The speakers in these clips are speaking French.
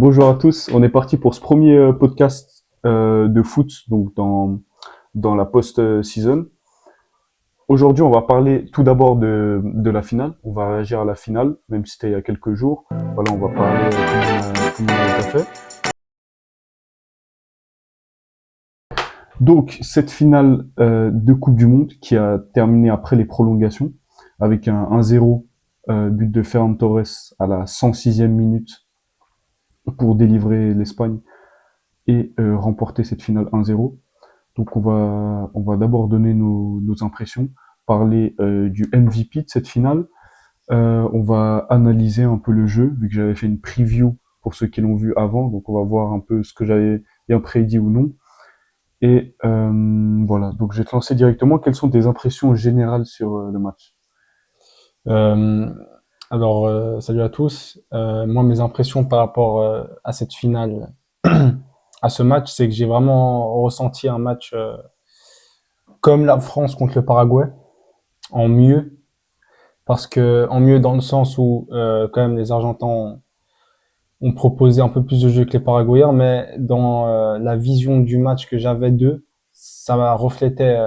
Bonjour à tous, on est parti pour ce premier podcast de foot, donc dans la post-season. Aujourd'hui, on va parler tout d'abord de la finale. On va réagir à la finale, même si c'était il y a quelques jours. Voilà, on va parler comment on a été fait. Donc, cette finale de Coupe du Monde qui a terminé après les prolongations avec un 1-0 but de Ferran Torres à la 106e minute pour délivrer l'Espagne et remporter cette finale 1-0. Donc on va d'abord donner nos impressions, parler du MVP de cette finale. On va analyser un peu le jeu, vu que j'avais fait une preview pour ceux qui l'ont vu avant. Donc on va voir un peu ce que j'avais bien prédit ou non. Et voilà, donc je vais te lancer directement. Quelles sont tes impressions générales sur le match? Euh, Salut à tous. Moi, mes impressions par rapport à cette finale, à ce match, c'est que j'ai vraiment ressenti un match comme la France contre le Paraguay, en mieux, parce que en mieux dans le sens où quand même les Argentins ont proposé un peu plus de jeu que les Paraguayens, mais dans la vision du match que j'avais d'eux, ça reflétait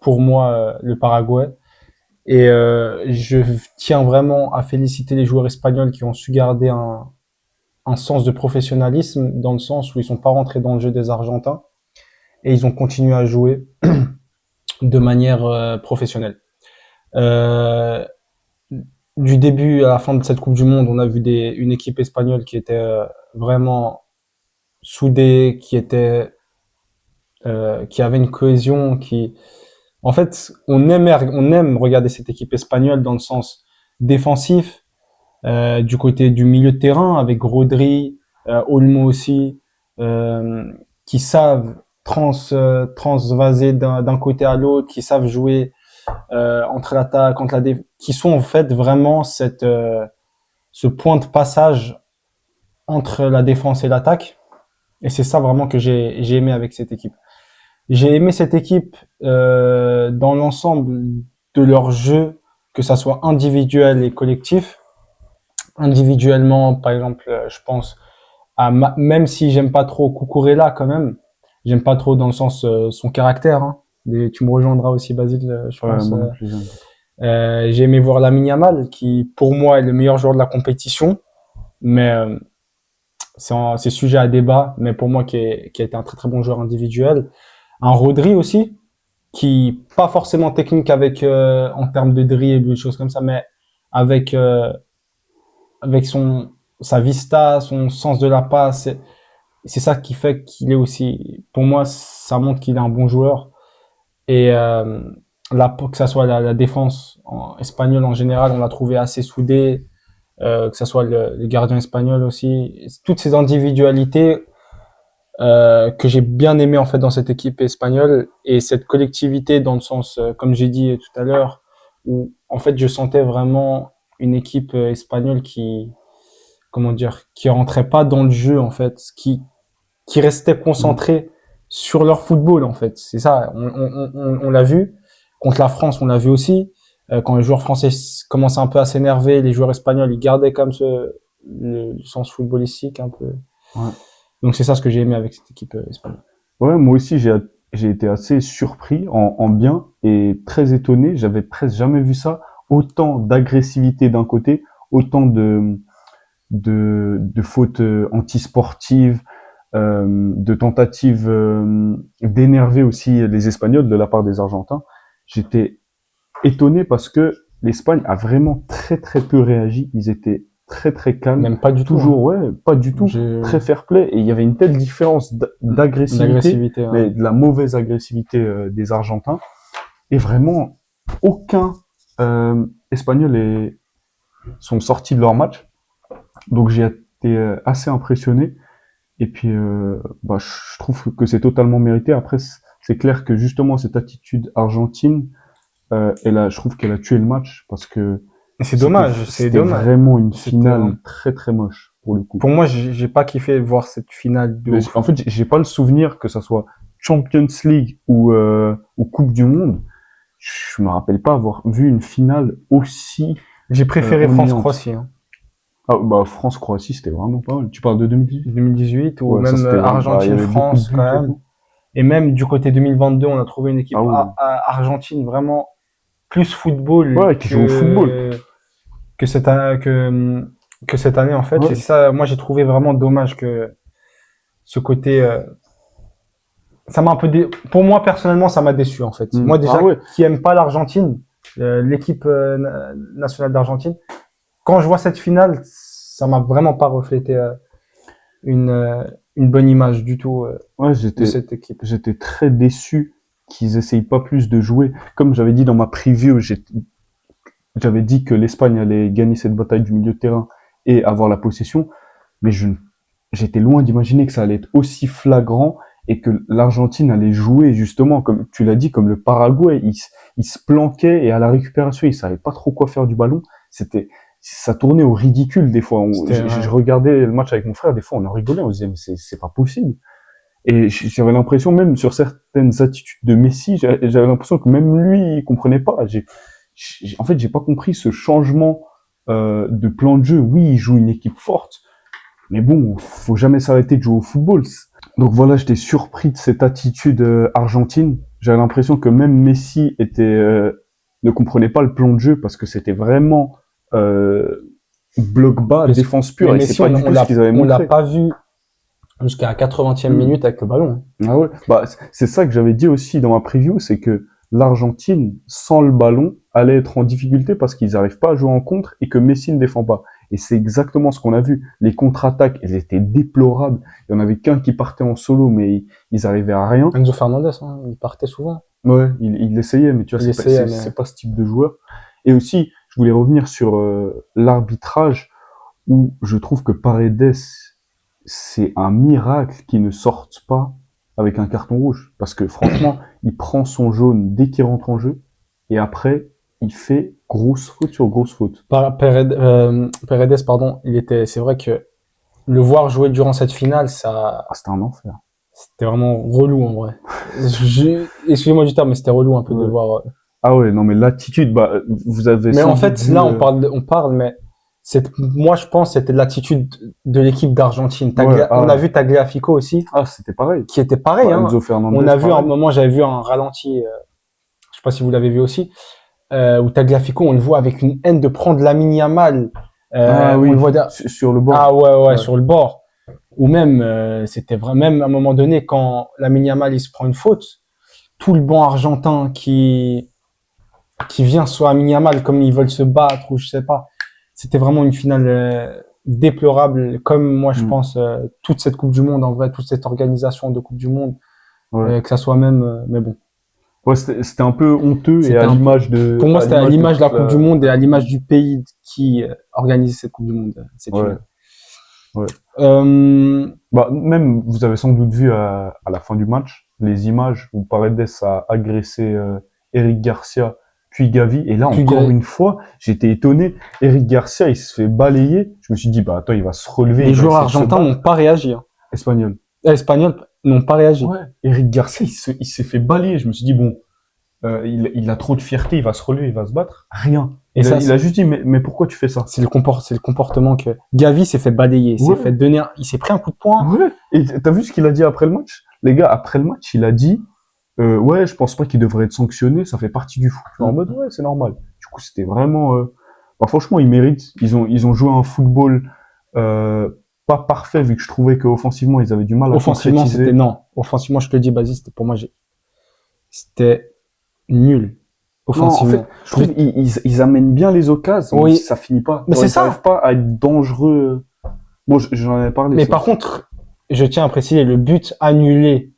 pour moi le Paraguay. Et je tiens vraiment à féliciter les joueurs espagnols qui ont su garder un sens de professionnalisme dans le sens où ils sont pas rentrés dans le jeu des Argentins et ils ont continué à jouer de manière professionnelle. Euh, du début à la fin de cette Coupe du Monde, on a vu une équipe espagnole qui était vraiment soudée, qui avait une cohésion, en fait, on aime regarder cette équipe espagnole dans le sens défensif, du côté du milieu de terrain avec Rodri, Olmo aussi, qui savent transvaser d'un côté à l'autre, qui savent jouer entre l'attaque, entre la défense, qui sont en fait vraiment ce point de passage entre la défense et l'attaque. Et c'est ça vraiment que j'ai aimé avec cette équipe. J'ai aimé cette équipe dans l'ensemble de leur jeu, que ça soit individuel et collectif. Individuellement, par exemple, je pense même si j'aime pas trop Cucurella quand même, j'aime pas trop dans le sens son caractère. Hein. Tu me rejoindras aussi, Basile, je Ouais, pense. moi non plus, j'aime pas trop. J'ai aimé voir Lamine Yamal, qui pour moi est le meilleur joueur de la compétition, mais c'est sujet à débat. Mais pour moi, qui a été un très très bon joueur individuel. Un Rodri aussi, qui pas forcément technique avec en termes de dribble, des choses comme ça, mais avec avec sa vista, son sens de la passe. C'est ça qui fait qu'il est aussi, pour moi, ça montre qu'il est un bon joueur. Et là, pour que ça soit la défense espagnole en général, on l'a trouvé assez soudée, que ça soit le gardien espagnol aussi. Toutes ces individualités que j'ai bien aimé en fait dans cette équipe espagnole et cette collectivité dans le sens, comme j'ai dit tout à l'heure, où en fait je sentais vraiment une équipe espagnole comment dire, qui rentrait pas dans le jeu en fait, qui restaient Mhm. concentrés sur leur football en fait. C'est ça, on l'a vu contre la France, on l'a vu aussi. Quand les joueurs français commençaient un peu à s'énerver, les joueurs espagnols ils gardaient comme le sens footballistique un peu. Ouais. Donc c'est ça ce que j'ai aimé avec cette équipe espagnole. Ouais, moi aussi j'ai été assez surpris en bien et très étonné. J'avais presque jamais vu ça. Autant d'agressivité d'un côté, autant de fautes antisportives, de tentatives d'énerver aussi les Espagnols de la part des Argentins. J'étais étonné parce que l'Espagne a vraiment très très peu réagi. Ils étaient très très calmes, Même pas du tout. Hein. toujours ouais, pas du tout, J'ai très fair play. Et il y avait une telle différence d'agressivité, l'agressivité. mais Hein. de la mauvaise agressivité des Argentins. Et vraiment, aucun Espagnol sont sortis de leur match. Donc j'ai été assez impressionné. Et puis, bah, je trouve que c'est totalement mérité. Après, c'est clair que justement cette attitude argentine, je trouve qu'elle a tué le match parce que C'est dommage, c'est c'était dommage. vraiment une C'était finale très très moche pour le coup. pour moi, j'ai pas kiffé voir cette finale de Mais ouf. en fait, j'ai pas le souvenir que ça soit Champions League ou Coupe du Monde. Je me rappelle pas avoir vu une finale aussi J'ai préféré ennuyante. France-Croatie. Hein. Ah, bah, France-Croatie, c'était vraiment pas mal. Tu parles de 2018? 2018 ou Ouais, ça même c'était vraiment, bah, il y avait beaucoup de Argentine-France buts quand et même. tout. Et même du côté 2022, on a trouvé une Ah équipe ouais. Argentine vraiment plus football Ouais, qui joue au football. que que cette année en fait. Et Ouais. ça, moi j'ai trouvé vraiment dommage que ce côté, ça m'a un peu pour moi personnellement, ça m'a déçu en fait. Moi Ah déjà ouais. qui aime pas l'Argentine, l'équipe nationale d'Argentine, quand je vois cette finale, ça m'a vraiment pas reflété une euh, une bonne image du tout Ouais, de cette équipe. j'étais très déçu qu'ils essayent pas plus de jouer. Comme j'avais dit dans ma preview, j'avais dit que l'Espagne allait gagner cette bataille du milieu de terrain et avoir la possession, mais j'étais loin d'imaginer que ça allait être aussi flagrant et que l'Argentine allait jouer justement, comme tu l'as dit, comme le Paraguay. Il se planquait et à la récupération, il savait pas trop quoi faire du ballon. Ça tournait au ridicule des fois. C'était Je regardais le match avec mon frère, des fois on en rigolait, on se disait mais c'est pas possible. Et j'avais l'impression, même sur certaines attitudes de Messi, j'avais l'impression que même lui, il comprenait pas. En fait, j'ai pas compris ce changement de plan de jeu. Oui, il joue une équipe forte, mais bon, faut jamais s'arrêter de jouer au football. Donc voilà, j'étais surpris de cette attitude argentine. J'avais l'impression que même Messi ne comprenait pas le plan de jeu parce que c'était vraiment bloc bas, défense mais pure, et c'est Messi, pas du tout ce qu'ils avaient on l'a montré. pas vu jusqu'à la 80e Mm. minute avec le ballon. Ah ouais, bah c'est ça que j'avais dit aussi dans ma preview, c'est que l'Argentine, sans le ballon, allait être en difficulté parce qu'ils n'arrivent pas à jouer en contre et que Messi ne défend pas. Et c'est exactement ce qu'on a vu. Les contre-attaques, elles étaient déplorables. Il y en avait qu'un qui partait en solo, mais ils arrivaient à rien. Enzo Fernandez, hein, il partait souvent. Ouais, il essayait, mais tu vois, Il essayait, mais c'est pas ce type de joueur. Et aussi, je voulais revenir sur l'arbitrage, où je trouve que Paredes, c'est un miracle qu'il ne sorte pas avec un carton rouge. Parce que franchement, il prend son jaune dès qu'il rentre en jeu, et après, il fait grosse faute sur grosse faute. Paredes, pardon, c'est vrai que le voir jouer durant cette finale, Ah, c'était un enfer. c'était vraiment relou en vrai. Excusez-moi du terme, mais c'était relou un peu de Ouais. voir. Ah ouais, non, mais l'attitude, bah, vous avez Mais sans en doute fait, vu... là, on parle, mais moi, je pense, que c'était l'attitude de l'équipe d'Argentine. Ouais, On a vu Tagliafico aussi, c'était pareil. qui était pareil, Bah, hein. Enzo On Fernandez, a vu à un pareil. moment, j'avais vu un ralenti, je sais pas si vous l'avez vu aussi, où Tagliafico, on le voit avec une haine de prendre Lamine Yamal. Ah On le oui, voit sur le ah bord. ouais, Ouais. sur le bord. Ou même, c'était vraiment, même à un moment donné, quand Lamine Yamal, il se prend une faute, tout le banc argentin qui vient sur Lamine Yamal comme ils veulent se battre ou je sais pas. C'était vraiment une finale déplorable, comme moi je Mm. pense toute cette Coupe du Monde en vrai, toute cette organisation de Coupe du Monde, Ouais. que ça soit même, mais bon, Ouais, c'était un peu honteux et c'était à un peu, l'image pour moi à c'était à l'image de l'image de la toute Coupe du la. Monde et à l'image du pays qui organise cette Coupe du Monde, cette Ouais, finale. ouais. Euh, Bah, même, vous avez sans doute vu à la fin du match les images où Paredes a agressé Eric Garcia puis Gavi. Et là, puis encore une fois, j'étais étonné. Eric Garcia, il se fait balayer. Je me suis dit, bah attends, il va se relever, les il va joueurs essayer de se argentins n'ont battre. pas réagi. Hein. Espagnol. Les Espagnols n'ont pas réagi. Ouais. Eric Garcia, il s'est fait balayer. Je me suis dit, bon, il a trop de fierté, il va se relever, il va se battre. Rien. Et ça, Il a juste dit, mais pourquoi tu fais ça? c'est le comportement que Gavi s'est fait balayer, s'est fait Ouais, donner, il s'est pris un coup de poing. ouais. Et t'as vu ce qu'il a dit après le match? Les gars, après le match, il a dit, ouais, je pense pas qu'il devrait être sanctionné, ça fait partie du foot. Je suis en mode, ouais, c'est normal. Du coup, c'était vraiment, bah, franchement, ils méritent. Ils ont joué un football, euh, pas parfait, vu que je trouvais qu'offensivement, ils avaient du mal à Offensivement, c'était concrétiser. non. Offensivement, je te le dis, Basile, c'était pour moi, c'était nul. Non, en fait, Offensivement. je trouve ils amènent bien les occasions, mais Oui, ça finit pas. mais Genre, c'est ils n'arrivent ça. pas à être dangereux. Bon, j'en avais parlé, Mais ça. par contre, je tiens à préciser, le but annulé,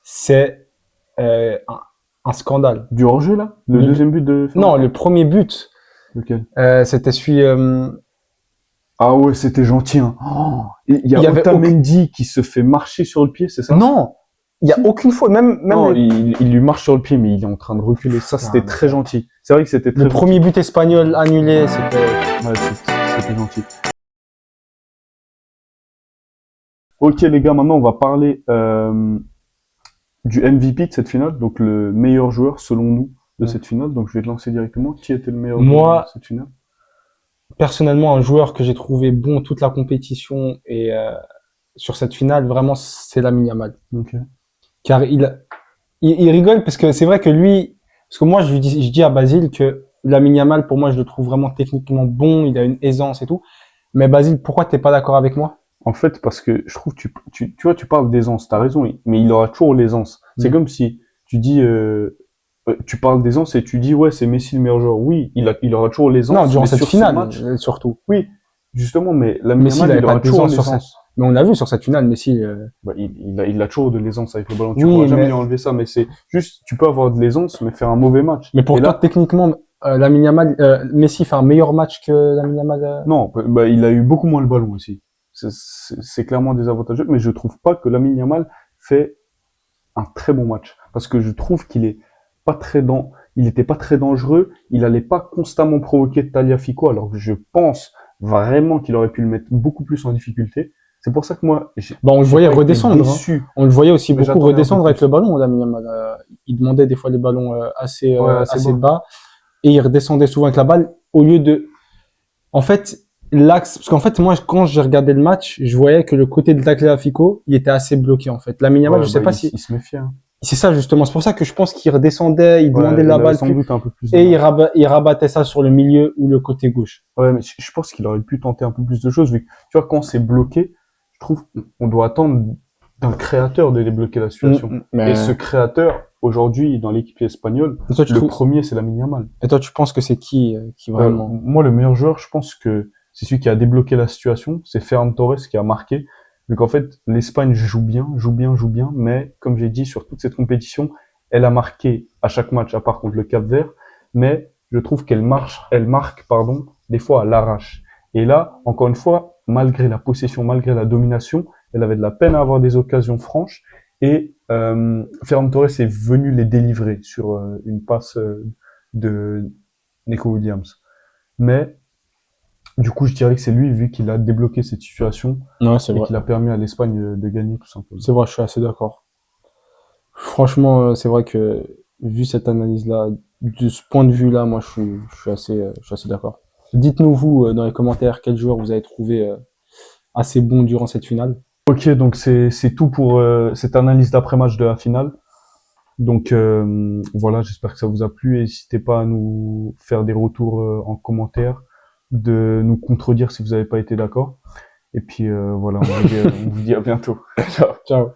c'est un scandale. Du hors-jeu, là? Le deuxième but de Non, Ferland le premier but, Lequel? c'était celui. Ah ouais, c'était gentil, hein. Oh, il y Il a y avait Otamendi qui se fait marcher sur le pied, c'est ça? non, il y a Si. aucune fois, même Non, il lui marche sur le pied, mais il est en train de reculer. Ça, Non, c'était mais très gentil. C'est vrai que c'était le très premier gentil. but espagnol annulé, c'était. Ouais, c'était gentil. Ok, les gars, maintenant, on va parler du MVP de cette finale, donc le meilleur joueur, selon nous, de Ouais. cette finale. Donc, je vais te lancer directement. Qui était le meilleur joueur de Moi, cette finale? personnellement, un joueur que j'ai trouvé bon toute la compétition et sur cette finale, vraiment, c'est Lamine Yamal. Ok. Car il rigole parce que c'est vrai que lui, parce que moi, je dis à Basile que Lamine Yamal, pour moi, je le trouve vraiment techniquement bon, il a une aisance et tout. Mais Basile, pourquoi t'es pas d'accord avec moi? En fait, parce que je trouve, tu vois, tu parles d'aisance, t'as raison, mais il aura toujours l'aisance. C'est Mm. comme si tu dis, tu parles d'aisance et tu dis, ouais, c'est Messi le meilleur joueur. Oui, il aura toujours Non, l'aisance, durant mais cette sur ces finale, matchs, surtout. oui, justement, mais Lamine Messi, il Yamal, avait il pas aura toujours d'aisance sur cette. l'aisance. Mais on l'a vu sur cette finale, Messi. Bah, il a toujours de l'aisance avec le ballon. Tu pourras Oui, jamais lui mais enlever ça, mais c'est juste, tu peux avoir de l'aisance, mais faire un mauvais match. mais Et pour toi, là, techniquement, Lamine Yamal, Messi fait un meilleur match que Lamine Yamal. non, bah, il a eu beaucoup moins le ballon aussi. C'est clairement désavantageux, mais je trouve pas que Lamine Yamal fait un très bon match. Parce que je trouve qu'il est pas très il était pas très dangereux, il allait pas constamment provoquer Tagliafico, alors que je pense vraiment qu'il aurait pu le mettre beaucoup plus en difficulté. C'est pour ça que moi, Bah, on le j'ai voyait pas été redescendre. Hein. déçu, On le voyait aussi mais beaucoup j'attendais un peu redescendre avec le plus. ballon, Lamine Yamal. Il demandait des fois les ballons Ouais, assez assez bas. bas et il redescendait souvent avec la balle au lieu de. En fait, l'axe, parce qu'en fait, moi, quand j'ai regardé le match, je voyais que le côté de Tagliafico, il était assez bloqué en fait. Lamine Yamal, Ouais, je sais bah, pas si il se méfiait, hein. c'est ça justement. C'est pour ça que je pense qu'il redescendait, il demandait Ouais, la il avait balle sans plus doute un peu plus de et mal. il rabattait ça sur le milieu ou le côté gauche. Ouais, mais je pense qu'il aurait pu tenter un peu plus de choses, vu que, tu vois, quand c'est bloqué, je trouve on doit attendre d'un créateur de débloquer la situation. Et ce Mais créateur, aujourd'hui, dans l'équipe espagnole, et toi, tu le trouves, premier, c'est Lamine Yamal. et toi, tu penses que c'est qui vraiment? Moi, le meilleur joueur, je pense que c'est celui qui a débloqué la situation, c'est Ferran Torres qui a marqué. Donc en fait, l'Espagne joue bien, mais comme j'ai dit, sur toute cette compétition, elle a marqué à chaque match, à part contre le Cap-Vert, mais je trouve elle marque, pardon, des fois à l'arrache. Et là, encore une fois, malgré la possession, malgré la domination, elle avait de la peine à avoir des occasions franches, et Ferran Torres est venu les délivrer sur une passe de Nico Williams. Mais du coup, je dirais que c'est lui, vu qu'il a débloqué cette situation Non, c'est et vrai. qu'il a permis à l'Espagne de gagner, tout simplement. C'est vrai, je suis assez d'accord. Franchement, c'est vrai que vu cette analyse-là, de ce point de vue-là, moi, je suis assez d'accord. Dites-nous vous dans les commentaires quel joueur vous avez trouvé assez bon durant cette finale. Ok, donc c'est tout pour cette analyse d'après-match de la finale. Donc voilà, j'espère que ça vous a plu. N'hésitez pas à nous faire des retours en commentaire, de nous contredire si vous n'avez pas été d'accord. Et puis voilà, on vous dit à bientôt. Ciao. Ciao.